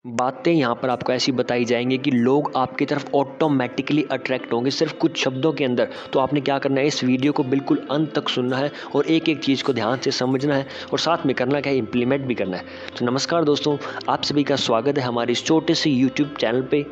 बातें यहाँ पर आपको ऐसी बताई जाएँगी कि लोग आपकी तरफ ऑटोमैटिकली अट्रैक्ट होंगे सिर्फ़ कुछ शब्दों के अंदर। तो आपने क्या करना है, इस वीडियो को बिल्कुल अंत तक सुनना है और एक-एक चीज़ को ध्यान से समझना है और साथ में करना क्या है, इम्प्लीमेंट भी करना है। तो नमस्कार दोस्तों, आप सभी का स्वागत है हमारे इस छोटे से यूट्यूब चैनल पे।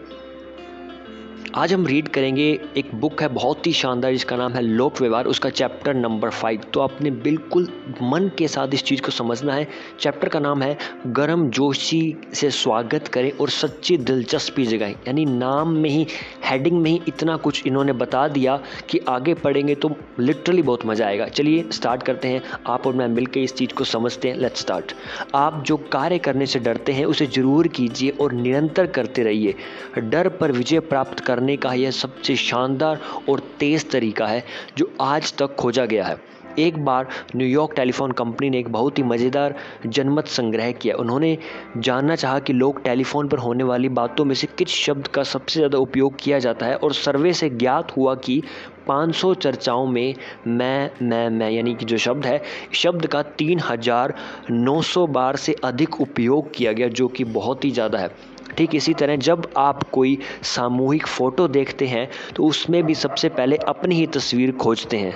आज हम रीड करेंगे, एक बुक है बहुत ही शानदार जिसका नाम है लोक व्यवहार, उसका चैप्टर नंबर 5। तो आपने बिल्कुल मन के साथ इस चीज़ को समझना है। चैप्टर का नाम है गर्मजोशी से स्वागत करें और सच्ची दिलचस्पी जगाएं। यानी नाम में ही, हेडिंग में ही इतना कुछ इन्होंने बता दिया कि आगे पढ़ेंगे तो लिटरली बहुत मज़ा आएगा। चलिए स्टार्ट करते हैं, आप और मैं मिलकर इस चीज़ को समझते हैं। Let's start. आप जो कार्य करने से डरते हैं उसे ज़रूर कीजिए और निरंतर करते रहिए। डर पर विजय प्राप्त करने का यह सबसे शानदार और तेज़ तरीका है जो आज तक खोजा गया है। एक बार न्यूयॉर्क टेलीफोन कंपनी ने एक बहुत ही मज़ेदार जनमत संग्रह किया। उन्होंने जानना चाहा कि लोग टेलीफोन पर होने वाली बातों में से किस शब्द का सबसे ज़्यादा उपयोग किया जाता है, और सर्वे से ज्ञात हुआ कि 500 चर्चाओं में मैं यानी कि जो शब्द है, शब्द का 3900 बार से अधिक उपयोग किया गया, जो कि बहुत ही ज़्यादा है। ठीक इसी तरह जब आप कोई सामूहिक फ़ोटो देखते हैं तो उसमें भी सबसे पहले अपनी ही तस्वीर खोजते हैं।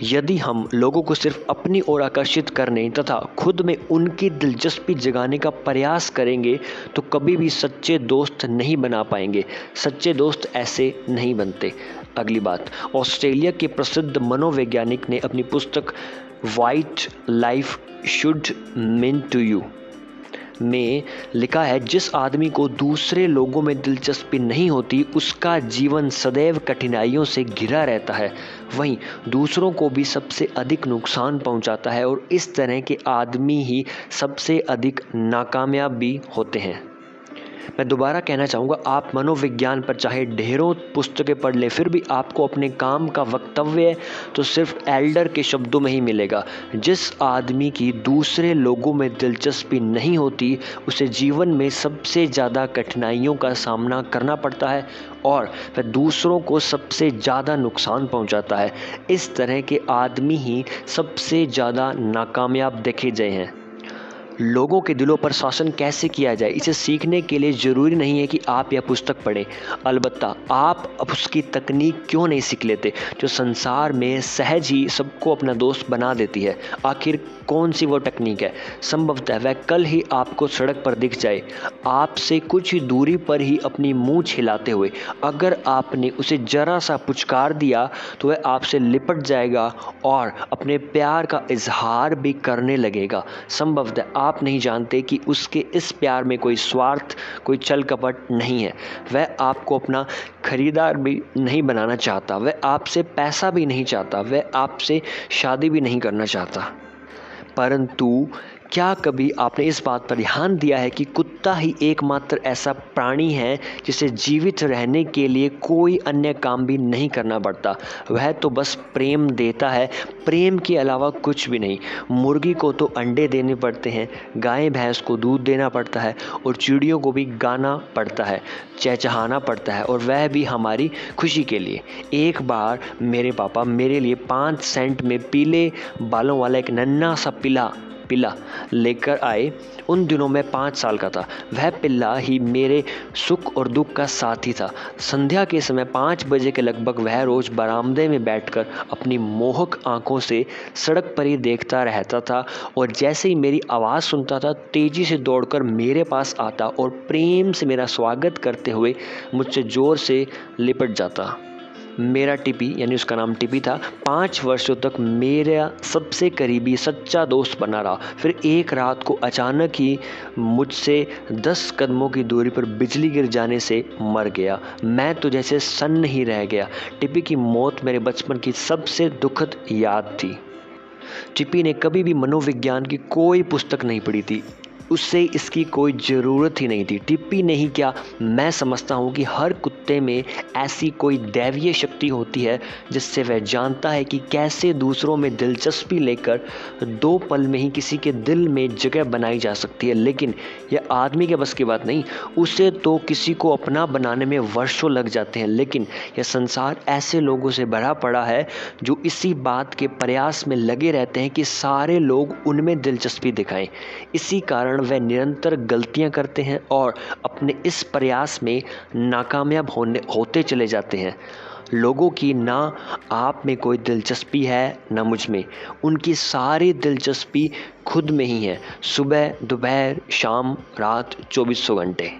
यदि हम लोगों को सिर्फ अपनी ओर आकर्षित करने तथा खुद में उनकी दिलचस्पी जगाने का प्रयास करेंगे तो कभी भी सच्चे दोस्त नहीं बना पाएंगे। सच्चे दोस्त ऐसे नहीं बनते। अगली बात, ऑस्ट्रेलिया के प्रसिद्ध मनोवैज्ञानिक ने अपनी पुस्तक what life should mean to you में लिखा है, जिस आदमी को दूसरे लोगों में दिलचस्पी नहीं होती उसका जीवन सदैव कठिनाइयों से घिरा रहता है, वहीं दूसरों को भी सबसे अधिक नुकसान पहुंचाता है, और इस तरह के आदमी ही सबसे अधिक नाकामयाब भी होते हैं। मैं दोबारा कहना चाहूँगा, आप मनोविज्ञान पर चाहे ढेरों पुस्तकें पढ़ लें, फिर भी आपको अपने काम का वक्तव्य तो सिर्फ एल्डर के शब्दों में ही मिलेगा। जिस आदमी की दूसरे लोगों में दिलचस्पी नहीं होती उसे जीवन में सबसे ज़्यादा कठिनाइयों का सामना करना पड़ता है और वह दूसरों को सबसे ज़्यादा नुकसान पहुंचाता है। इस तरह के आदमी ही सबसे ज़्यादा नाकामयाब देखे गए हैं। लोगों के दिलों पर शासन कैसे किया जाए, इसे सीखने के लिए ज़रूरी नहीं है कि आप यह पुस्तक पढ़ें, अलबत्ता आप अब उसकी तकनीक क्यों नहीं सीख लेते जो संसार में सहज ही सबको अपना दोस्त बना देती है। आखिर कौन सी वो तकनीक है? संभवतः वह कल ही आपको सड़क पर दिख जाए, आपसे कुछ ही दूरी पर ही अपनी मूंछ हिलाते हुए। अगर आपने उसे जरा सा पुचकार दिया तो वह आपसे लिपट जाएगा और अपने प्यार का इजहार भी करने लगेगा। संभवतः आप नहीं जानते कि उसके इस प्यार में कोई स्वार्थ, कोई छल कपट नहीं है। वह आपको अपना खरीदार भी नहीं बनाना चाहता, वह आपसे पैसा भी नहीं चाहता, वह आपसे शादी भी नहीं करना चाहता। परंतु क्या कभी आपने इस बात पर ध्यान दिया है कि कुत्ता ही एकमात्र ऐसा प्राणी है जिसे जीवित रहने के लिए कोई अन्य काम भी नहीं करना पड़ता? वह तो बस प्रेम देता है, प्रेम के अलावा कुछ भी नहीं। मुर्गी को तो अंडे देने पड़ते हैं, गाय भैंस को दूध देना पड़ता है और चिड़ियों को भी गाना पड़ता है, चहचहाना पड़ता है, और वह भी हमारी खुशी के लिए। एक बार मेरे पापा मेरे लिए 5 सेंट में पीले बालों वाला एक नन्हा सा पिल्ला लेकर आए। उन दिनों मैं 5 साल का था। वह पिल्ला ही मेरे सुख और दुख का साथी था। संध्या के समय 5 बजे के लगभग वह रोज बरामदे में बैठकर अपनी मोहक आंखों से सड़क पर ही देखता रहता था, और जैसे ही मेरी आवाज़ सुनता था तेजी से दौड़कर मेरे पास आता और प्रेम से मेरा स्वागत करते हुए मुझसे जोर से लिपट जाता। मेरा टिपी, यानी उसका नाम टिपी था, 5 वर्षों तक मेरा सबसे करीबी सच्चा दोस्त बना रहा। फिर एक रात को अचानक ही मुझसे 10 कदमों की दूरी पर बिजली गिर जाने से मर गया। मैं तो जैसे सन्न ही रह गया। टिपी की मौत मेरे बचपन की सबसे दुखद याद थी। टिपी ने कभी भी मनोविज्ञान की कोई पुस्तक नहीं पढ़ी थी, उससे इसकी कोई ज़रूरत ही नहीं थी। टिप्पी ने ही क्या, मैं समझता हूँ कि हर कुत्ते में ऐसी कोई दैवीय शक्ति होती है जिससे वह जानता है कि कैसे दूसरों में दिलचस्पी लेकर 2 पल में ही किसी के दिल में जगह बनाई जा सकती है। लेकिन यह आदमी के बस की बात नहीं, उसे तो किसी को अपना बनाने में वर्षों लग जाते हैं। लेकिन यह संसार ऐसे लोगों से भरा पड़ा है जो इसी बात के प्रयास में लगे रहते हैं कि सारे लोग उनमें दिलचस्पी दिखाएं। इसी कारण कारण वे निरंतर गलतियां करते हैं और अपने इस प्रयास में नाकामयाब होते चले जाते हैं। लोगों की ना आप में कोई दिलचस्पी है ना मुझ में, उनकी सारी दिलचस्पी खुद में ही है। सुबह, दोपहर, शाम, रात, 24 घंटे।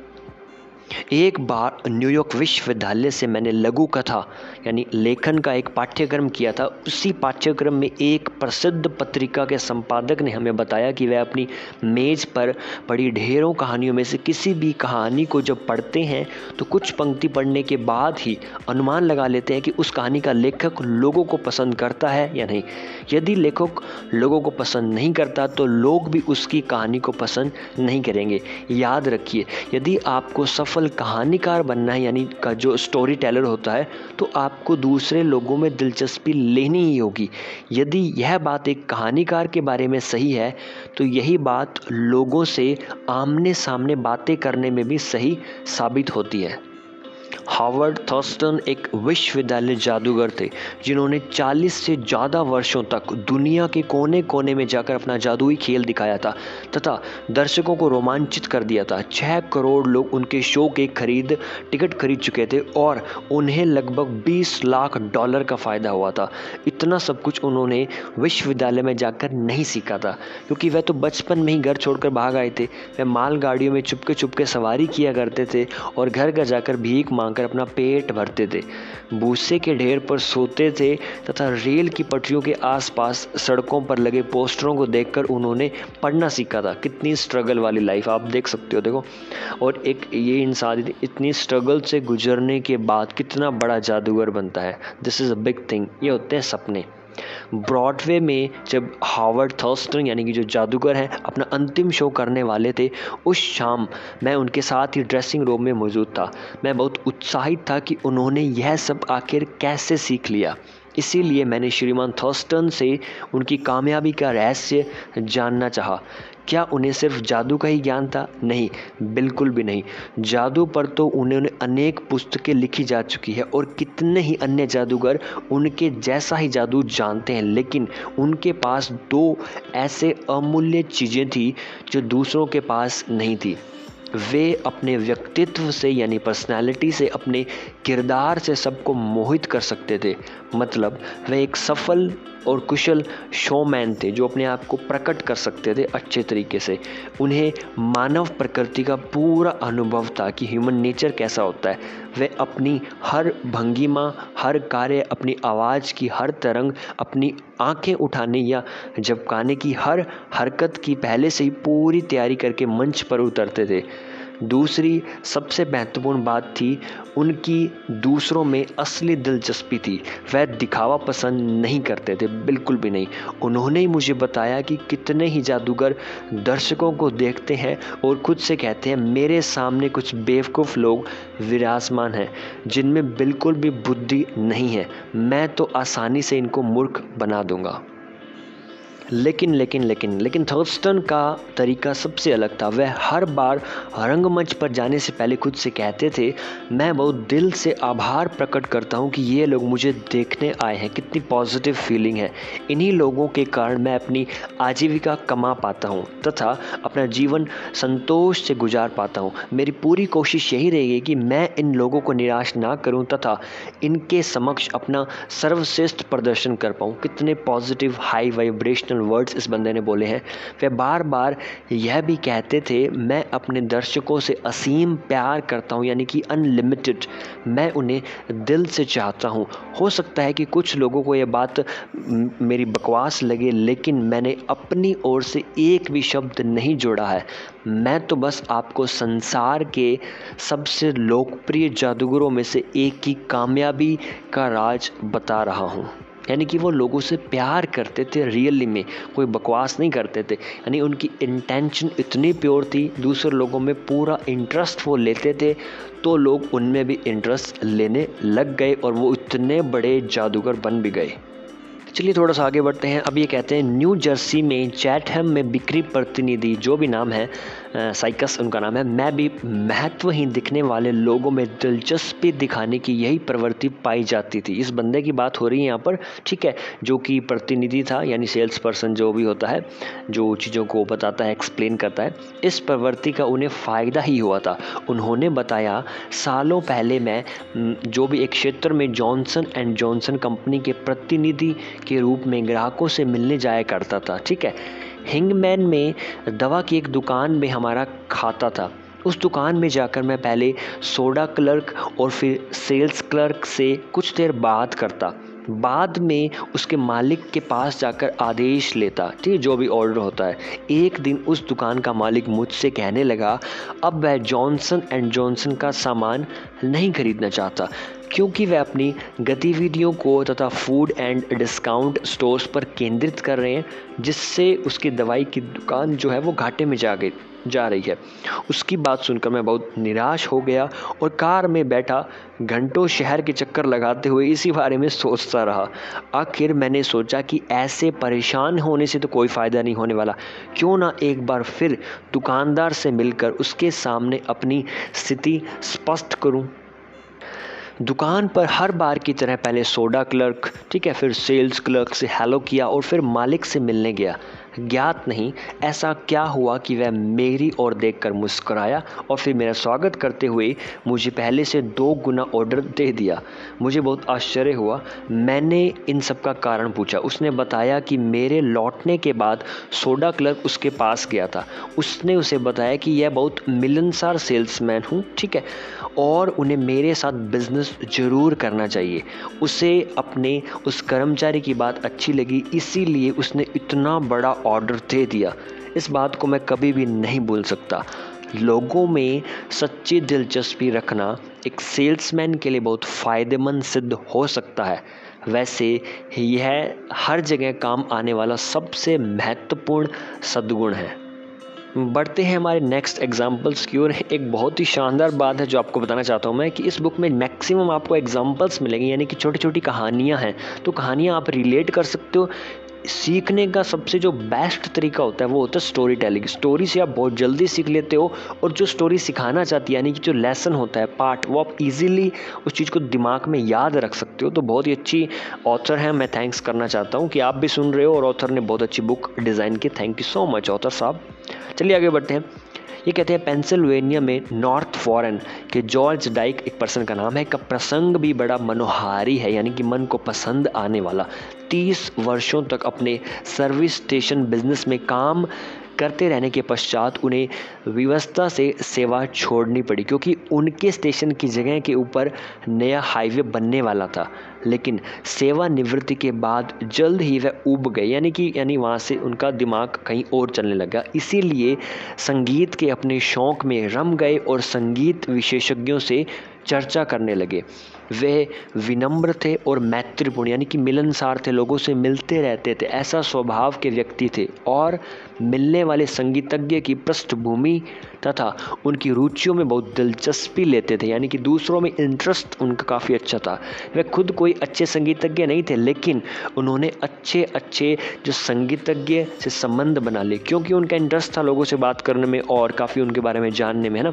एक बार न्यूयॉर्क विश्वविद्यालय से मैंने लघु कथा यानी लेखन का एक पाठ्यक्रम किया था। उसी पाठ्यक्रम में एक प्रसिद्ध पत्रिका के संपादक ने हमें बताया कि वह अपनी मेज़ पर पड़ी ढेरों कहानियों में से किसी भी कहानी को जब पढ़ते हैं तो कुछ पंक्ति पढ़ने के बाद ही अनुमान लगा लेते हैं कि उस कहानी का लेखक लोगों को पसंद करता है या नहीं। यदि लेखक लोगों को पसंद नहीं करता तो लोग भी उसकी कहानी को पसंद नहीं करेंगे। याद रखिए, यदि आपको सफल कहानीकार बनना है यानी का जो स्टोरी टेलर होता है, तो आपको दूसरे लोगों में दिलचस्पी लेनी ही होगी। यदि यह बात एक कहानीकार के बारे में सही है तो यही बात लोगों से आमने सामने बातें करने में भी सही साबित होती है। हावर्ड थॉर्स्टन एक विश्वविद्यालय जादूगर थे जिन्होंने 40 से ज़्यादा वर्षों तक दुनिया के कोने कोने में जाकर अपना जादुई खेल दिखाया था तथा दर्शकों को रोमांचित कर दिया था। 6 करोड़ लोग उनके शो के टिकट खरीद चुके थे और उन्हें लगभग $20 लाख का फ़ायदा हुआ था। इतना सब कुछ उन्होंने विश्वविद्यालय में जाकर नहीं सीखा था, क्योंकि वह तो बचपन में ही घर छोड़कर भाग आए थे। वह मालगाड़ियों में चुपके चुपके सवारी किया करते थे और घर घर जाकर भीख मांगकर अपना पेट भरते थे। भूसे के ढेर पर सोते थे तथा रेल की पटरियों के आसपास सड़कों पर लगे पोस्टरों को देखकर उन्होंने पढ़ना सीखा था। कितनी स्ट्रगल वाली लाइफ आप देख सकते हो, देखो। और एक ये इंसान इतनी स्ट्रगल से गुजरने के बाद कितना बड़ा जादूगर बनता है। This is a big thing. ये होते हैं सपने। ब्रॉडवे में जब हावर्ड थॉर्स्टन यानी कि जो जादूगर हैं अपना अंतिम शो करने वाले थे, उस शाम मैं उनके साथ ही ड्रेसिंग रूम में मौजूद था। मैं बहुत उत्साहित था कि उन्होंने यह सब आखिर कैसे सीख लिया। इसीलिए मैंने श्रीमान थॉर्स्टन से उनकी कामयाबी का रहस्य जानना चाहा। क्या उन्हें सिर्फ जादू का ही ज्ञान था? नहीं, बिल्कुल भी नहीं। जादू पर तो उन्होंने अनेक पुस्तकें लिखी जा चुकी है और कितने ही अन्य जादूगर उनके जैसा ही जादू जानते हैं, लेकिन उनके पास 2 ऐसे अमूल्य चीज़ें थी जो दूसरों के पास नहीं थी। वे अपने व्यक्तित्व से यानी पर्सनैलिटी से, अपने किरदार से सबको मोहित कर सकते थे। मतलब वे एक सफल और कुशल शोमैन थे जो अपने आप को प्रकट कर सकते थे अच्छे तरीके से। उन्हें मानव प्रकृति का पूरा अनुभव था कि ह्यूमन नेचर कैसा होता है। वे अपनी हर भंगिमा, हर कार्य, अपनी आवाज़ की हर तरंग, अपनी आंखें उठाने या झपकाने की हर हरकत की पहले से ही पूरी तैयारी करके मंच पर उतरते थे। दूसरी सबसे महत्वपूर्ण बात थी, उनकी दूसरों में असली दिलचस्पी थी। वह दिखावा पसंद नहीं करते थे, बिल्कुल भी नहीं। उन्होंने ही मुझे बताया कि कितने ही जादूगर दर्शकों को देखते हैं और खुद से कहते हैं, मेरे सामने कुछ बेवकूफ़ लोग विराजमान हैं जिनमें बिल्कुल भी बुद्धि नहीं है, मैं तो आसानी से इनको मूर्ख बना दूंगा। लेकिन थॉर्स्टन का तरीका सबसे अलग था। वह हर बार रंगमंच पर जाने से पहले खुद से कहते थे, मैं बहुत दिल से आभार प्रकट करता हूँ कि ये लोग मुझे देखने आए हैं। कितनी पॉजिटिव फीलिंग है। इन्हीं लोगों के कारण मैं अपनी आजीविका कमा पाता हूँ तथा अपना जीवन संतोष से गुजार पाता हूँ। मेरी पूरी कोशिश यही रहेगी कि मैं इन लोगों को निराश ना करूँ तथा इनके समक्ष अपना सर्वश्रेष्ठ प्रदर्शन कर पाऊँ। कितने पॉजिटिव हाई वाइब्रेशनल वर्ड्स इस बंदे ने बोले हैं। वे बार बार यह भी कहते थे, मैं अपने दर्शकों से असीम प्यार करता हूँ, यानी कि अनलिमिटेड। मैं उन्हें दिल से चाहता हूँ। हो सकता है कि कुछ लोगों को यह बात मेरी बकवास लगे, लेकिन मैंने अपनी ओर से एक भी शब्द नहीं जोड़ा है। मैं तो बस आपको संसार के सबसे लोकप्रिय जादूगरों में से एक की कामयाबी का राज बता रहा हूँ। यानी कि वो लोगों से प्यार करते थे रियली में, कोई बकवास नहीं करते थे। यानी उनकी इंटेंशन इतनी प्योर थी, दूसरे लोगों में पूरा इंटरेस्ट वो लेते थे, तो लोग उनमें भी इंटरेस्ट लेने लग गए और वो इतने बड़े जादूगर बन भी गए। चलिए थोड़ा सा आगे बढ़ते हैं। अब ये कहते हैं न्यू जर्सी में चैटहम में बिक्री प्रतिनिधि, जो भी नाम है, साइकस उनका नाम है, मैं भी महत्वहीन दिखने वाले लोगों में दिलचस्पी दिखाने की यही प्रवृत्ति पाई जाती थी। इस बंदे की बात हो रही है यहाँ पर, ठीक है, जो कि प्रतिनिधि था, यानी सेल्स पर्सन जो भी होता है, जो चीज़ों को बताता है, एक्सप्लेन करता है। इस प्रवृत्ति का उन्हें फ़ायदा ही हुआ था। उन्होंने बताया, सालों पहले मैं जो भी एक क्षेत्र में जॉनसन एंड जॉनसन कंपनी के प्रतिनिधि के रूप में ग्राहकों से मिलने जाया करता था, ठीक है। हिंगमैन में दवा की एक दुकान में हमारा खाता था। उस दुकान में जाकर मैं पहले सोडा क्लर्क और फिर सेल्स क्लर्क से कुछ देर बात करता, बाद में उसके मालिक के पास जाकर आदेश लेता, ठीक है, जो भी ऑर्डर होता है। एक दिन उस दुकान का मालिक मुझसे कहने लगा, अब वह जॉनसन एंड जॉनसन का सामान नहीं खरीदना चाहता, क्योंकि वह अपनी गतिविधियों को तथा फूड एंड डिस्काउंट स्टोर्स पर केंद्रित कर रहे हैं, जिससे उसकी दवाई की दुकान जो है वो घाटे में जा रही है। उसकी बात सुनकर मैं बहुत निराश हो गया और कार में बैठा घंटों शहर के चक्कर लगाते हुए इसी बारे में सोचता रहा। आखिर मैंने सोचा कि ऐसे परेशान होने से तो कोई फ़ायदा नहीं होने वाला, क्यों ना एक बार फिर दुकानदार से मिलकर उसके सामने अपनी स्थिति स्पष्ट करूं। दुकान पर हर बार की तरह पहले सोडा क्लर्क, ठीक है, फिर सेल्स क्लर्क से हेलो किया और फिर मालिक से मिलने गया। ज्ञात नहीं ऐसा क्या हुआ कि वह मेरी ओर देखकर मुस्कुराया और फिर मेरा स्वागत करते हुए मुझे पहले से 2 गुना ऑर्डर दे दिया। मुझे बहुत आश्चर्य हुआ। मैंने इन सब का कारण पूछा। उसने बताया कि मेरे लौटने के बाद सोडा क्लर्क उसके पास गया था। उसने उसे बताया कि यह बहुत मिलनसार सेल्समैन हूँ, ठीक है, और उन्हें मेरे साथ बिजनेस ज़रूर करना चाहिए। उसे अपने उस कर्मचारी की बात अच्छी लगी, इसीलिए उसने इतना बड़ा ऑर्डर दे दिया। इस बात को मैं कभी भी नहीं भूल सकता। लोगों में सच्ची दिलचस्पी रखना एक सेल्समैन के लिए बहुत फ़ायदेमंद सिद्ध हो सकता है। वैसे यह हर जगह काम आने वाला सबसे महत्वपूर्ण सद्गुण है। बढ़ते हैं हमारे नेक्स्ट एग्जाम्पल्स की ओर। एक बहुत ही शानदार बात है जो आपको बताना चाहता हूँ मैं, कि इस बुक में मैक्सिमम आपको एग्जाम्पल्स मिलेंगे, यानी कि छोटी छोटी कहानियाँ हैं। तो कहानियाँ आप रिलेट कर सकते हो। सीखने का सबसे जो बेस्ट तरीका होता है वो होता है स्टोरी टेलिंग। स्टोरी से आप बहुत जल्दी सीख लेते हो, और जो स्टोरी सिखाना चाहती है, यानी कि जो लेसन होता है, पार्ट, वो आप इजीली उस चीज़ को दिमाग में याद रख सकते हो। तो बहुत ही अच्छी ऑथर है, मैं थैंक्स करना चाहता हूँ कि आप भी सुन रहे हो और ऑथर ने बहुत अच्छी बुक डिज़ाइन की। Thank you so much author साहब। चलिए आगे बढ़ते हैं। ये कहते हैं पेंसिल्वेनिया में नॉर्थ फॉरेन के जॉर्ज डाइक, एक पर्सन का नाम है, का प्रसंग भी बड़ा मनोहारी है, यानी कि मन को पसंद आने वाला। 30 वर्षों तक अपने सर्विस स्टेशन बिजनेस में काम करते रहने के पश्चात उन्हें विवशता से सेवा छोड़नी पड़ी, क्योंकि उनके स्टेशन की जगह के ऊपर नया हाईवे बनने वाला था। लेकिन सेवानिवृत्ति के बाद जल्द ही वह ऊब गए, यानी वहाँ से उनका दिमाग कहीं और चलने लगा। इसीलिए संगीत के अपने शौक़ में रम गए और संगीत विशेषज्ञों से चर्चा करने लगे। वे विनम्र थे और मैत्रीपूर्ण, यानी कि मिलनसार थे, लोगों से मिलते रहते थे, ऐसा स्वभाव के व्यक्ति थे, और मिलने वाले संगीतज्ञ की पृष्ठभूमि तथा उनकी रुचियों में बहुत दिलचस्पी लेते थे, यानी कि दूसरों में इंटरेस्ट उनका काफ़ी अच्छा था। वे खुद कोई अच्छे संगीतज्ञ नहीं थे, लेकिन उन्होंने अच्छे जो संगीतज्ञ से संबंध बना लिए, क्योंकि उनका इंटरेस्ट था लोगों से बात करने में और काफ़ी उनके बारे में जानने में, है ना।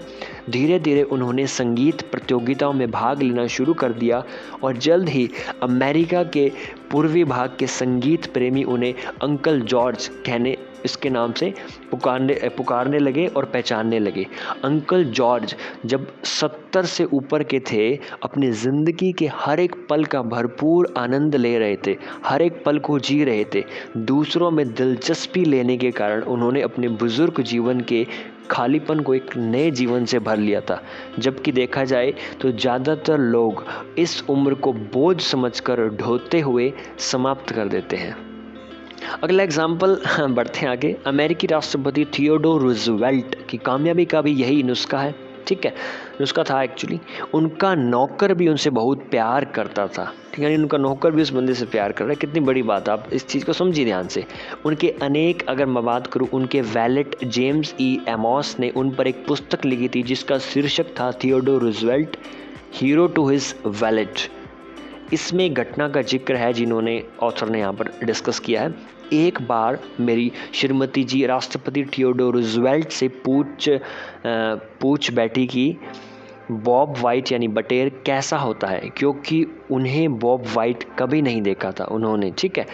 धीरे धीरे उन्होंने संगीत प्रतियोगिताओं में भाग लेना शुरू कर दिया, और जल्द ही अमेरिका के पूर्वी भाग के संगीत प्रेमी उन्हें अंकल जॉर्ज कहने, इसके नाम से पुकारने लगे और पहचानने लगे। अंकल जॉर्ज जब 70 से ऊपर के थे, अपनी ज़िंदगी के हर एक पल का भरपूर आनंद ले रहे थे, हर एक पल को जी रहे थे। दूसरों में दिलचस्पी लेने के कारण उन्होंने अपने बुजुर्ग जीवन के खालीपन को एक नए जीवन से भर लिया था। जबकि देखा जाए तो ज़्यादातर लोग इस उम्र को बोझ समझकर ढोते हुए समाप्त कर देते हैं। अगला एग्जाम्पल, बढ़ते हैं आगे। अमेरिकी राष्ट्रपति थियोडोर रूजवेल्ट की कामयाबी का भी यही नुस्खा है, ठीक है, नुस्खा था एक्चुअली। उनका नौकर भी उनसे बहुत प्यार करता था, ठीक है, यानी उनका नौकर भी उस बंदे से प्यार कर रहा है। कितनी बड़ी बात, आप इस चीज़ को समझिए ध्यान से। उनके अनेक, अगर मैं बात करूँ, उनके वैलेट जेम्स ई एमॉस ने उन पर एक पुस्तक लिखी थी जिसका शीर्षक था Theodore Roosevelt, hero to his valet. इसमें एक घटना का जिक्र है जिन्होंने ऑथर ने यहाँ पर डिस्कस किया है। एक बार मेरी श्रीमती जी राष्ट्रपति थियोडोर रूजवेल्ट से पूछ बैठी कि बॉब वाइट यानी बटेर कैसा होता है, क्योंकि उन्हें बॉब वाइट कभी नहीं देखा था उन्होंने। ठीक है,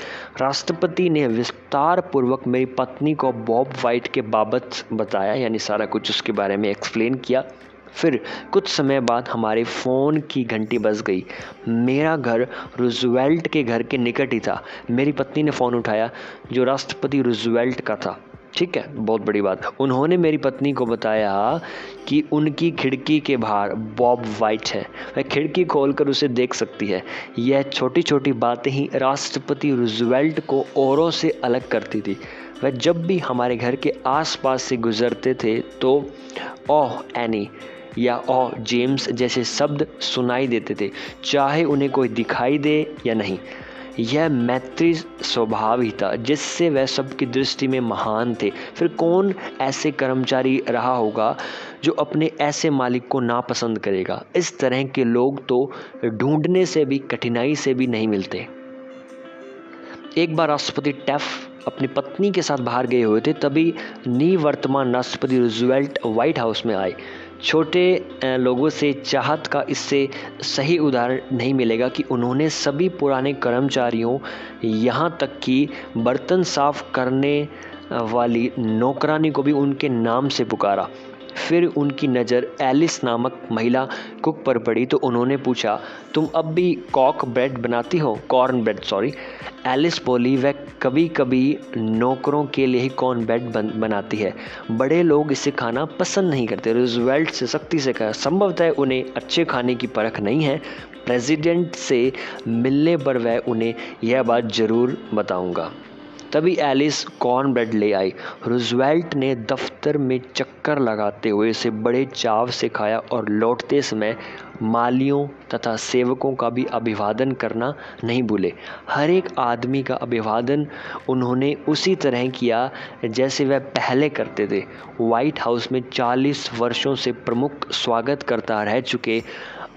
राष्ट्रपति ने विस्तार पूर्वक मेरी पत्नी को बॉब वाइट के बाबत बताया, यानी सारा कुछ उसके बारे में एक्सप्लेन किया। फिर कुछ समय बाद हमारे फ़ोन की घंटी बज गई। मेरा घर रूजवेल्ट के घर के निकट ही था। मेरी पत्नी ने फ़ोन उठाया जो राष्ट्रपति रूजवेल्ट का था। ठीक है, बहुत बड़ी बात। उन्होंने मेरी पत्नी को बताया कि उनकी खिड़की के बाहर बॉब वाइट है, वह खिड़की खोलकर उसे देख सकती है। यह छोटी छोटी बातें ही राष्ट्रपति रूजवेल्ट को औरों से अलग करती थी। वह जब भी हमारे घर के आसपास से गुजरते थे तो ओह एनी या ओह जेम्स जैसे शब्द सुनाई देते थे, चाहे उन्हें कोई दिखाई दे या नहीं। यह मैत्री स्वभाव ही था जिससे वह सबकी दृष्टि में महान थे। फिर कौन ऐसे कर्मचारी रहा होगा जो अपने ऐसे मालिक को नापसंद करेगा। इस तरह के लोग तो ढूंढने से भी कठिनाई से भी नहीं मिलते। एक बार राष्ट्रपति टैफ्ट अपनी पत्नी के साथ बाहर गए हुए थे, तभी निवर्तमान राष्ट्रपति रूजवेल्ट व्हाइट हाउस में आए। छोटे लोगों से चाहत का इससे सही उदाहरण नहीं मिलेगा कि उन्होंने सभी पुराने कर्मचारियों, यहाँ तक कि बर्तन साफ करने वाली नौकरानी को भी उनके नाम से पुकारा। फिर उनकी नज़र एलिस नामक महिला कुक पर पड़ी तो उन्होंने पूछा, तुम अब भी कॉर्न ब्रेड सॉरी। एलिस बोली, वह कभी कभी नौकरों के लिए ही कॉर्न ब्रेड बनाती है, बड़े लोग इसे खाना पसंद नहीं करते। रूजवेल्ट से सख्ती से कहा, संभवतः उन्हें अच्छे खाने की परख नहीं है। प्रेसिडेंट से मिलने पर वह उन्हें यह बात ज़रूर बताऊंगा। तभी एलिस कॉर्न ब्रेड ले आई। रूजवेल्ट ने दफ्तर में चक्कर लगाते हुए इसे बड़े चाव से खाया और लौटते समय मालियों तथा सेवकों का भी अभिवादन करना नहीं भूले। हर एक आदमी का अभिवादन उन्होंने उसी तरह किया जैसे वह पहले करते थे। व्हाइट हाउस में 40 वर्षों से प्रमुख स्वागतकर्ता रह चुके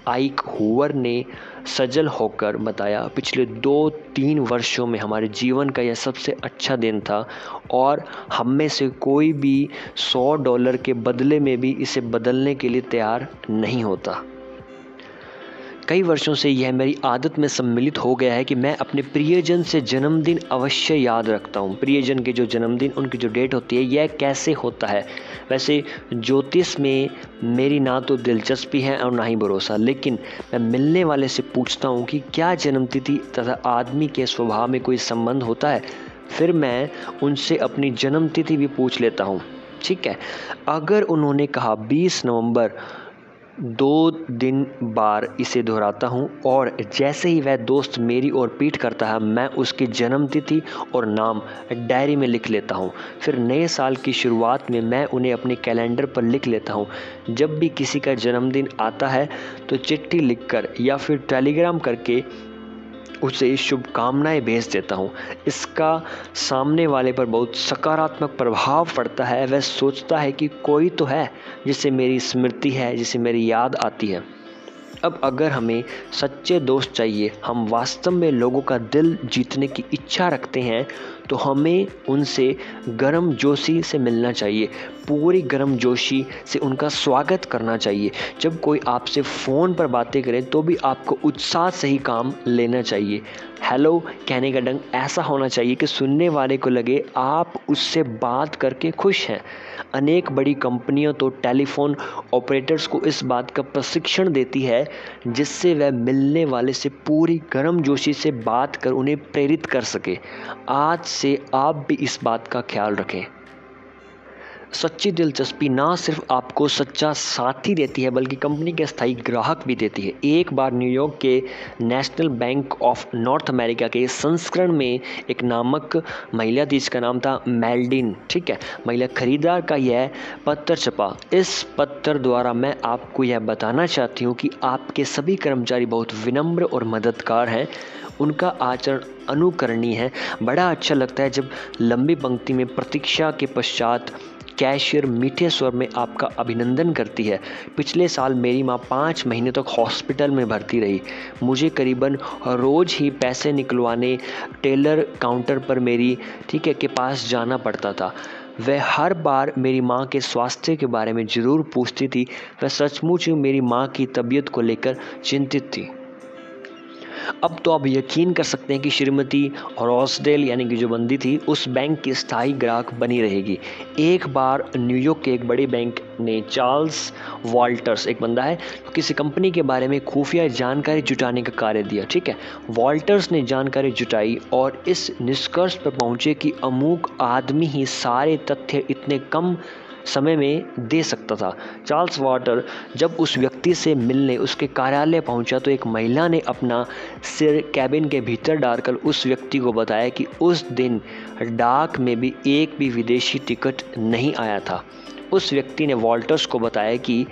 आइक हूवर ने सजल होकर बताया, पिछले 2-3 वर्षों में हमारे जीवन का यह सबसे अच्छा दिन था और हम में से कोई भी $100 के बदले में भी इसे बदलने के लिए तैयार नहीं होता। कई वर्षों से यह मेरी आदत में सम्मिलित हो गया है कि मैं अपने प्रियजन से जन्मदिन अवश्य याद रखता हूँ। प्रियजन के जो जन्मदिन, उनकी जो डेट होती है, यह कैसे होता है। वैसे ज्योतिष में मेरी ना तो दिलचस्पी है और ना ही भरोसा, लेकिन मैं मिलने वाले से पूछता हूँ कि क्या जन्मतिथि तथा आदमी के स्वभाव में कोई संबंध होता है। फिर मैं उनसे अपनी जन्मतिथि भी पूछ लेता हूँ। ठीक है, अगर उन्होंने कहा 20 नवंबर 2 दिन बार इसे दोहराता हूँ और जैसे ही वह दोस्त मेरी ओर पीठ करता है मैं उसकी जन्मतिथि और नाम डायरी में लिख लेता हूँ। फिर नए साल की शुरुआत में मैं उन्हें अपने कैलेंडर पर लिख लेता हूँ। जब भी किसी का जन्मदिन आता है तो चिट्ठी लिखकर या फिर टेलीग्राम करके उसे शुभकामनाएं भेज देता हूँ। इसका सामने वाले पर बहुत सकारात्मक प्रभाव पड़ता है। वह सोचता है कि कोई तो है जिसे मेरी स्मृति है, जिसे मेरी याद आती है। अब अगर हमें सच्चे दोस्त चाहिए, हम वास्तव में लोगों का दिल जीतने की इच्छा रखते हैं, तो हमें उनसे गर्मजोशी से मिलना चाहिए, पूरी गर्मजोशी से उनका स्वागत करना चाहिए। जब कोई आपसे फ़ोन पर बातें करे तो भी आपको उत्साह से ही काम लेना चाहिए। हेलो कहने का ढंग ऐसा होना चाहिए कि सुनने वाले को लगे आप उससे बात करके खुश हैं। अनेक बड़ी कंपनियां तो टेलीफोन ऑपरेटर्स को इस बात का प्रशिक्षण देती है जिससे वह मिलने वाले से पूरी गर्मजोशी से बात कर उन्हें प्रेरित कर सके। आज से आप भी इस बात का ख्याल रखें। सच्ची दिलचस्पी ना सिर्फ आपको सच्चा साथी देती है बल्कि कंपनी के स्थायी ग्राहक भी देती है। एक बार न्यूयॉर्क के national bank of north America के संस्करण में एक नामक महिला थी, जिसका नाम था मेल्डिन। ठीक है, महिला खरीदार का यह पत्र छपा। इस पत्र द्वारा मैं आपको यह बताना चाहती हूँ कि आपके सभी कर्मचारी बहुत विनम्र और मददगार हैं। उनका आचरण अनुकरणीय है। बड़ा अच्छा लगता है जब लंबी पंक्ति में प्रतीक्षा के पश्चात कैशियर मीठे स्वर में आपका अभिनंदन करती है। पिछले साल मेरी माँ 5 महीने तक हॉस्पिटल में भर्ती रही। मुझे करीबन रोज़ ही पैसे निकलवाने टेलर काउंटर पर मेरी के पास जाना पड़ता था। वह हर बार मेरी माँ के स्वास्थ्य के बारे में ज़रूर पूछती थी। वह सचमुच मेरी माँ की तबीयत को लेकर चिंतित थी। अब तो आप यकीन कर सकते हैं कि श्रीमती रॉसडेल यानी कि जो बंदी थी उस बैंक की स्थायी ग्राहक बनी रहेगी। एक बार न्यूयॉर्क के एक बड़े बैंक ने चार्ल्स वॉल्टर्स, एक बंदा है, किसी कंपनी के बारे में खुफिया जानकारी जुटाने का कार्य दिया। ठीक है, वॉल्टर्स ने जानकारी जुटाई और इस निष्कर्ष पर पहुंचे कि अमुक आदमी ही सारे तथ्य इतने कम समय में दे सकता था। चार्ल्स वॉल्टर जब उस व्यक्ति से मिलने उसके कार्यालय पहुंचा तो एक महिला ने अपना सिर कैबिन के भीतर डालकर उस व्यक्ति को बताया कि उस दिन डाक में भी एक भी विदेशी टिकट नहीं आया था। उस व्यक्ति ने वॉल्टर्स को बताया कि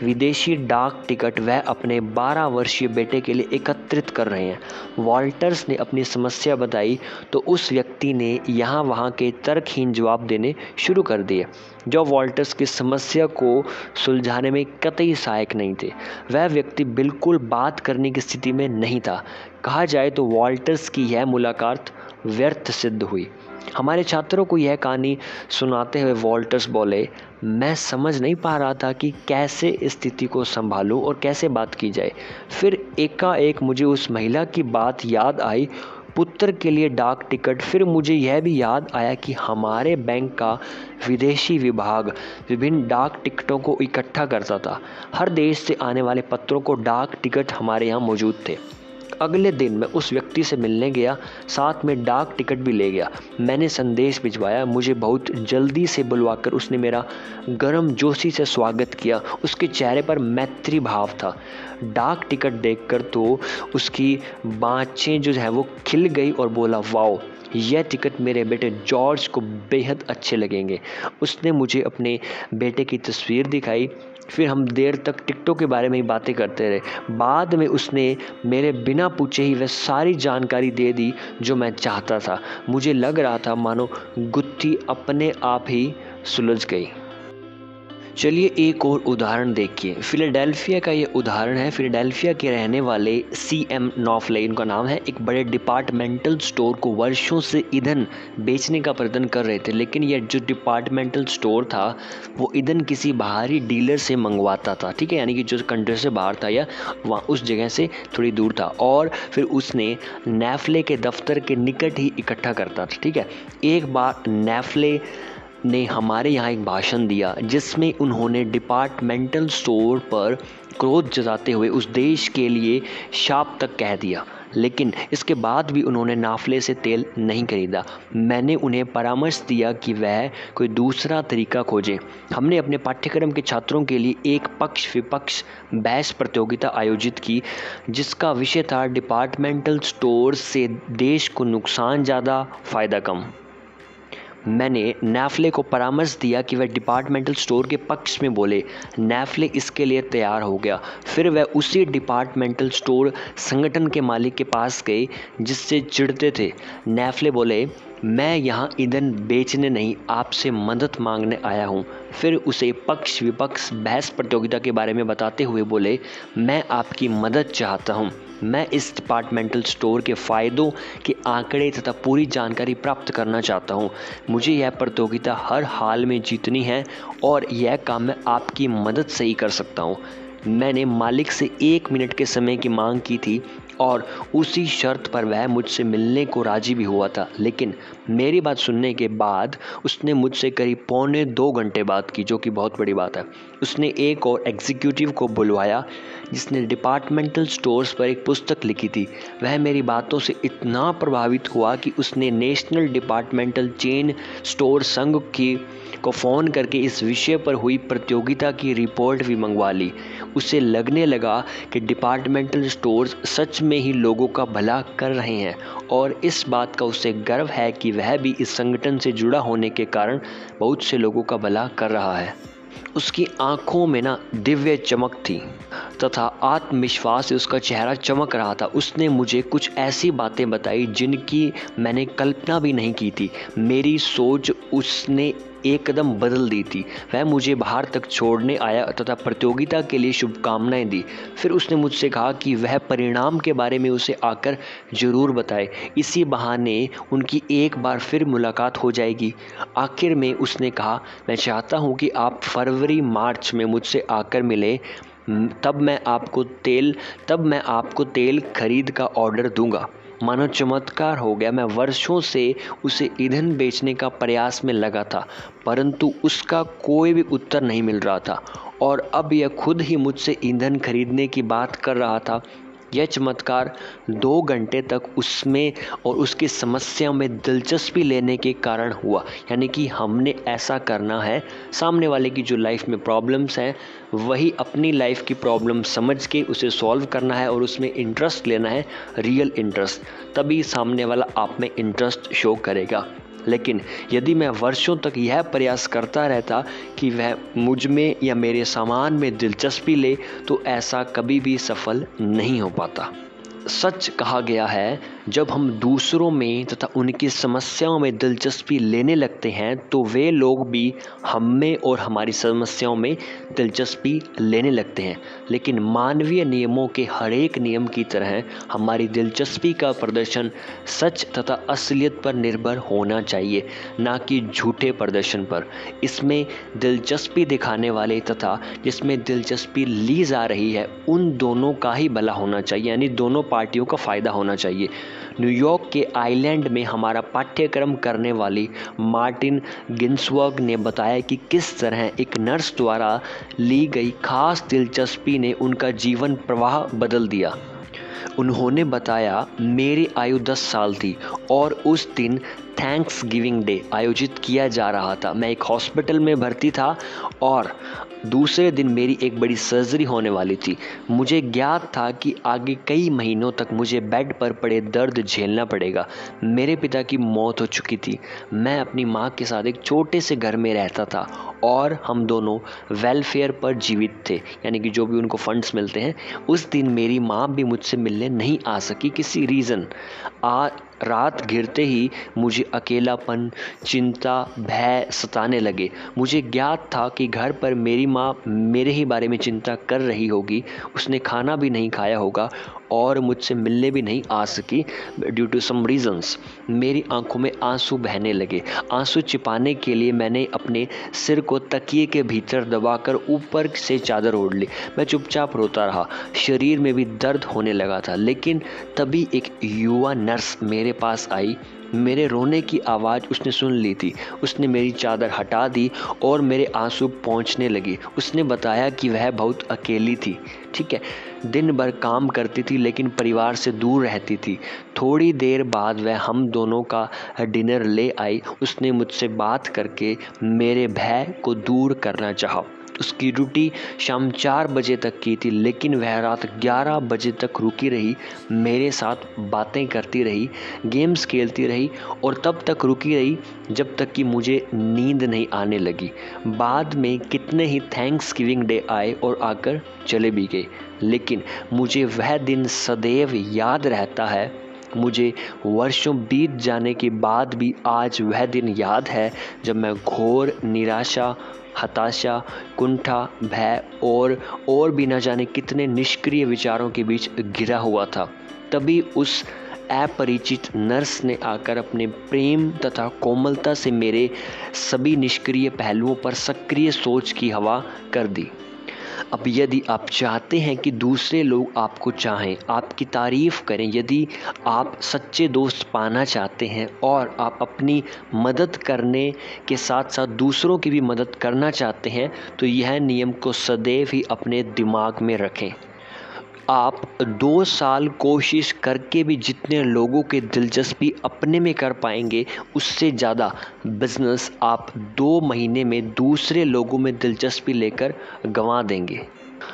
विदेशी डाक टिकट वह अपने 12 वर्षीय बेटे के लिए एकत्रित कर रहे हैं। वॉल्टर्स ने अपनी समस्या बताई तो उस व्यक्ति ने यहाँ वहाँ के तर्कहीन जवाब देने शुरू कर दिए जो वॉल्टर्स की समस्या को सुलझाने में कतई सहायक नहीं थे। वह व्यक्ति बिल्कुल बात करने की स्थिति में नहीं था। कहा जाए तो वॉल्टर्स की यह मुलाकात व्यर्थ सिद्ध हुई। हमारे छात्रों को यह कहानी सुनाते हुए वॉल्टर्स बोले, मैं समझ नहीं पा रहा था कि कैसे इस स्थिति को संभालूं और कैसे बात की जाए। फिर एकाएक मुझे उस महिला की बात याद आई, पुत्र के लिए डाक टिकट। फिर मुझे यह भी याद आया कि हमारे बैंक का विदेशी विभाग विभिन्न डाक टिकटों को इकट्ठा करता था। हर देश से आने वाले पत्रों को डाक टिकट हमारे यहाँ मौजूद थे। अगले दिन मैं उस व्यक्ति से मिलने गया, साथ में डाक टिकट भी ले गया। मैंने संदेश भिजवाया। मुझे बहुत जल्दी से बुलवाकर उसने मेरा गर्मजोशी से स्वागत किया। उसके चेहरे पर मैत्री भाव था। डाक टिकट देखकर तो उसकी बाँछें जो है वो खिल गई और बोला, वाओ, यह टिकट मेरे बेटे जॉर्ज को बेहद अच्छे लगेंगे। उसने मुझे अपने बेटे की तस्वीर दिखाई। फिर हम देर तक टिकटों के बारे में ही बातें करते रहे। बाद में उसने मेरे बिना पूछे ही वह सारी जानकारी दे दी जो मैं चाहता था। मुझे लग रहा था मानो गुत्थी अपने आप ही सुलझ गई। चलिए एक और उदाहरण देखिए। फिलाडेल्फिया का ये उदाहरण है। फिलाडेल्फिया के रहने वाले CM नॉफले, इनका नाम है, एक बड़े डिपार्टमेंटल स्टोर को वर्षों से ईंधन बेचने का प्रयत्न कर रहे थे, लेकिन यह जो डिपार्टमेंटल स्टोर था वो ईंधन किसी बाहरी डीलर से मंगवाता था। ठीक है, यानी कि जो कंट्री से बाहर था या वहाँ उस जगह से थोड़ी दूर था, और फिर उसने नेफ्ले के दफ्तर के निकट ही इकट्ठा करता था। ठीक है, एक बार नेफ्ले ने हमारे यहाँ एक भाषण दिया जिसमें उन्होंने डिपार्टमेंटल स्टोर पर क्रोध जताते हुए उस देश के लिए शाप तक कह दिया, लेकिन इसके बाद भी उन्होंने नाफले से तेल नहीं खरीदा। मैंने उन्हें परामर्श दिया कि वह कोई दूसरा तरीका खोजें। हमने अपने पाठ्यक्रम के छात्रों के लिए एक पक्ष विपक्ष बहस प्रतियोगिता आयोजित की जिसका विषय था डिपार्टमेंटल स्टोर से देश को नुकसान ज़्यादा, फ़ायदा कम। मैंने नेफ्ले को परामर्श दिया कि वह डिपार्टमेंटल स्टोर के पक्ष में बोले। नेफ्ले इसके लिए तैयार हो गया। फिर वह उसी डिपार्टमेंटल स्टोर संगठन के मालिक के पास गए जिससे चिढ़ते थे। नेफ्ले बोले, मैं यहाँ ईंधन बेचने नहीं, आपसे मदद मांगने आया हूँ। फिर उसे पक्ष विपक्ष बहस प्रतियोगिता के बारे में बताते हुए बोले, मैं आपकी मदद चाहता हूँ। मैं इस डिपार्टमेंटल स्टोर के फ़ायदों के आंकड़े तथा पूरी जानकारी प्राप्त करना चाहता हूँ। मुझे यह प्रतियोगिता हर हाल में जीतनी है और यह काम मैं आपकी मदद से ही कर सकता हूँ। मैंने मालिक से 1 मिनट के समय की मांग की थी और उसी शर्त पर वह मुझसे मिलने को राजी भी हुआ था, लेकिन मेरी बात सुनने के बाद उसने मुझसे करीब 1.25 घंटे बात की, जो कि बहुत बड़ी बात है। उसने एक और एग्जीक्यूटिव को बुलवाया जिसने डिपार्टमेंटल स्टोर्स पर एक पुस्तक लिखी थी। वह मेरी बातों से इतना प्रभावित हुआ कि उसने नेशनल डिपार्टमेंटल चेन स्टोर संघ को फ़ोन करके इस विषय पर हुई प्रतियोगिता की रिपोर्ट भी मंगवा ली। उसे लगने लगा कि डिपार्टमेंटल स्टोर्स सच में ही लोगों का भला कर रहे हैं और इस बात का उसे गर्व है कि वह भी इस संगठन से जुड़ा होने के कारण बहुत से लोगों का भला कर रहा है। उसकी आंखों में दिव्य चमक थी तथा आत्मविश्वास से उसका चेहरा चमक रहा था। उसने मुझे कुछ ऐसी बातें बताई जिनकी मैंने कल्पना भी नहीं की थी। मेरी सोच उसने एकदम बदल दी थी। वह मुझे बाहर तक छोड़ने आया तथा प्रतियोगिता के लिए शुभकामनाएं दी। फिर उसने मुझसे कहा कि वह परिणाम के बारे में उसे आकर ज़रूर बताए। इसी बहाने उनकी एक बार फिर मुलाकात हो जाएगी। आखिर में उसने कहा, मैं चाहता हूँ कि आप फरवरी मार्च में मुझसे आकर मिलें। तब मैं आपको तेल खरीद का ऑर्डर दूंगा। मानो चमत्कार हो गया। मैं वर्षों से उसे ईंधन बेचने का प्रयास में लगा था, परंतु उसका कोई भी उत्तर नहीं मिल रहा था और अब यह खुद ही मुझसे ईंधन खरीदने की बात कर रहा था। यह चमत्कार 2 घंटे तक उसमें और उसकी समस्या में दिलचस्पी लेने के कारण हुआ। यानी कि हमने ऐसा करना है, सामने वाले की जो लाइफ में प्रॉब्लम्स हैं वही अपनी लाइफ की प्रॉब्लम समझ के उसे सॉल्व करना है और उसमें इंटरेस्ट लेना है, रियल इंटरेस्ट। तभी सामने वाला आप में इंटरेस्ट शो करेगा। लेकिन यदि मैं वर्षों तक यह प्रयास करता रहता कि वह मुझ में या मेरे सामान में दिलचस्पी ले, तो ऐसा कभी भी सफल नहीं हो पाता। सच कहा गया है, जब हम दूसरों में तथा उनकी समस्याओं में दिलचस्पी लेने लगते हैं तो वे लोग भी हम में और हमारी समस्याओं में दिलचस्पी लेने लगते हैं। लेकिन मानवीय नियमों के हर एक नियम की तरह हमारी दिलचस्पी का प्रदर्शन सच तथा असलियत पर निर्भर होना चाहिए, ना कि झूठे प्रदर्शन पर। इसमें दिलचस्पी दिखाने वाले तथा जिसमें दिलचस्पी ली जा रही है, उन दोनों का ही भला होना चाहिए, यानी दोनों पार्टियों का फ़ायदा होना चाहिए। न्यूयॉर्क के आइलैंड में हमारा पाठ्यक्रम करने वाली मार्टिन गिन्सबर्ग ने बताया कि किस तरह एक नर्स द्वारा ली गई खास दिलचस्पी ने उनका जीवन प्रवाह बदल दिया। उन्होंने बताया, मेरी आयु 10 साल थी और उस दिन थैंक्स गिविंग डे आयोजित किया जा रहा था। मैं एक हॉस्पिटल में भर्ती था और दूसरे दिन मेरी एक बड़ी सर्जरी होने वाली थी। मुझे ज्ञात था कि आगे कई महीनों तक मुझे बेड पर पड़े दर्द झेलना पड़ेगा। मेरे पिता की मौत हो चुकी थी। मैं अपनी माँ के साथ एक छोटे से घर में रहता था और हम दोनों वेलफेयर पर जीवित थे, यानी कि जो भी उनको फंड्स मिलते हैं। उस दिन मेरी माँ भी मुझसे मिलने नहीं आ सकी किसी रीज़न। रात घिरते ही मुझे अकेलापन, चिंता, भय सताने लगे। मुझे ज्ञात था कि घर पर मेरी माँ मेरे ही बारे में चिंता कर रही होगी। उसने खाना भी नहीं खाया होगा और मुझसे मिलने भी नहीं आ सकी ड्यू टू सम रीज़न्स। मेरी आंखों में आंसू बहने लगे। आंसू छिपाने के लिए मैंने अपने सिर को तकिए के भीतर दबाकर ऊपर से चादर ओढ़ ली। मैं चुपचाप रोता रहा। शरीर में भी दर्द होने लगा था। लेकिन तभी एक युवा नर्स मेरे पास आई। मेरे रोने की आवाज़ उसने सुन ली थी। उसने मेरी चादर हटा दी और मेरे आंसू पोंछने लगी। उसने बताया कि वह बहुत अकेली थी। ठीक है, दिन भर काम करती थी लेकिन परिवार से दूर रहती थी। थोड़ी देर बाद वह हम दोनों का डिनर ले आई। उसने मुझसे बात करके मेरे भय को दूर करना चाहा। उसकी ड्यूटी शाम 4 बजे तक की थी, लेकिन वह रात 11 बजे तक रुकी रही, मेरे साथ बातें करती रही, गेम्स खेलती रही और तब तक रुकी रही जब तक कि मुझे नींद नहीं आने लगी। बाद में कितने ही थैंक्स गिविंग डे आए और आकर चले भी गए, लेकिन मुझे वह दिन सदैव याद रहता है। मुझे वर्षों बीत जाने के बाद भी आज वह दिन याद है जब मैं घोर निराशा, हताशा, कुंठा, भय और भी न जाने कितने निष्क्रिय विचारों के बीच घिरा हुआ था। तभी उस अपरिचित नर्स ने आकर अपने प्रेम तथा कोमलता से मेरे सभी निष्क्रिय पहलुओं पर सक्रिय सोच की हवा कर दी। अब यदि आप चाहते हैं कि दूसरे लोग आपको चाहें, आपकी तारीफ़ करें, यदि आप सच्चे दोस्त पाना चाहते हैं और आप अपनी मदद करने के साथ साथ दूसरों की भी मदद करना चाहते हैं, तो यह नियम को सदैव ही अपने दिमाग में रखें। आप 2 साल कोशिश करके भी जितने लोगों के दिलचस्पी अपने में कर पाएंगे, उससे ज़्यादा बिजनेस आप 2 महीने में दूसरे लोगों में दिलचस्पी लेकर गंवा देंगे।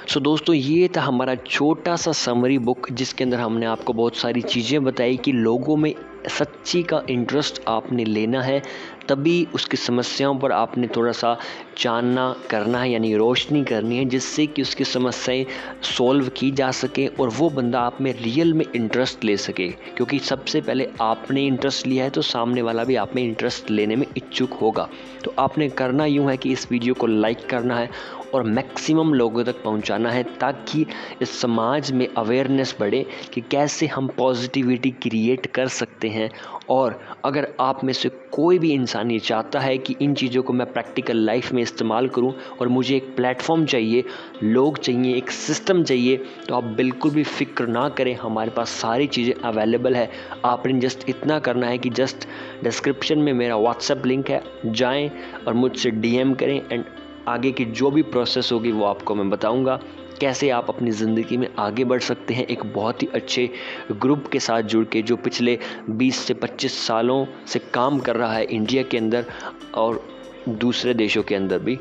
सो दोस्तों, ये था हमारा छोटा सा समरी बुक, जिसके अंदर हमने आपको बहुत सारी चीज़ें बताई कि लोगों में सच्ची का इंटरेस्ट आपने लेना है, तभी उसकी समस्याओं पर आपने थोड़ा सा जानना करना है, यानी रोशनी करनी है, जिससे कि उसकी समस्याएं सॉल्व की जा सके और वो बंदा आप में रियल में इंटरेस्ट ले सके। क्योंकि सबसे पहले आपने इंटरेस्ट लिया है तो सामने वाला भी आप में इंटरेस्ट लेने में इच्छुक होगा। तो आपने करना यूँ है कि इस वीडियो को लाइक करना है और मैक्सिमम लोगों तक पहुंचाना है, ताकि इस समाज में अवेयरनेस बढ़े कि कैसे हम पॉजिटिविटी क्रिएट कर सकते हैं। और अगर आप में से कोई भी इंसान ये चाहता है कि इन चीज़ों को मैं प्रैक्टिकल लाइफ में इस्तेमाल करूं और मुझे एक प्लेटफॉर्म चाहिए, लोग चाहिए, एक सिस्टम चाहिए, तो आप बिल्कुल भी फिक्र ना करें, हमारे पास सारी चीज़ें अवेलेबल है। आपने जस्ट इतना करना है कि जस्ट डिस्क्रिप्शन में मेरा व्हाट्सएप लिंक है, जाएं और मुझसे DM करें एंड आगे की जो भी प्रोसेस होगी वो आपको मैं बताऊंगा, कैसे आप अपनी ज़िंदगी में आगे बढ़ सकते हैं एक बहुत ही अच्छे ग्रुप के साथ जुड़ के, जो पिछले 20 से 25 सालों से काम कर रहा है इंडिया के अंदर और दूसरे देशों के अंदर भी।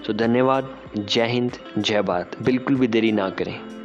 तो धन्यवाद, जय हिंद, जय भारत। बिल्कुल भी देरी ना करें।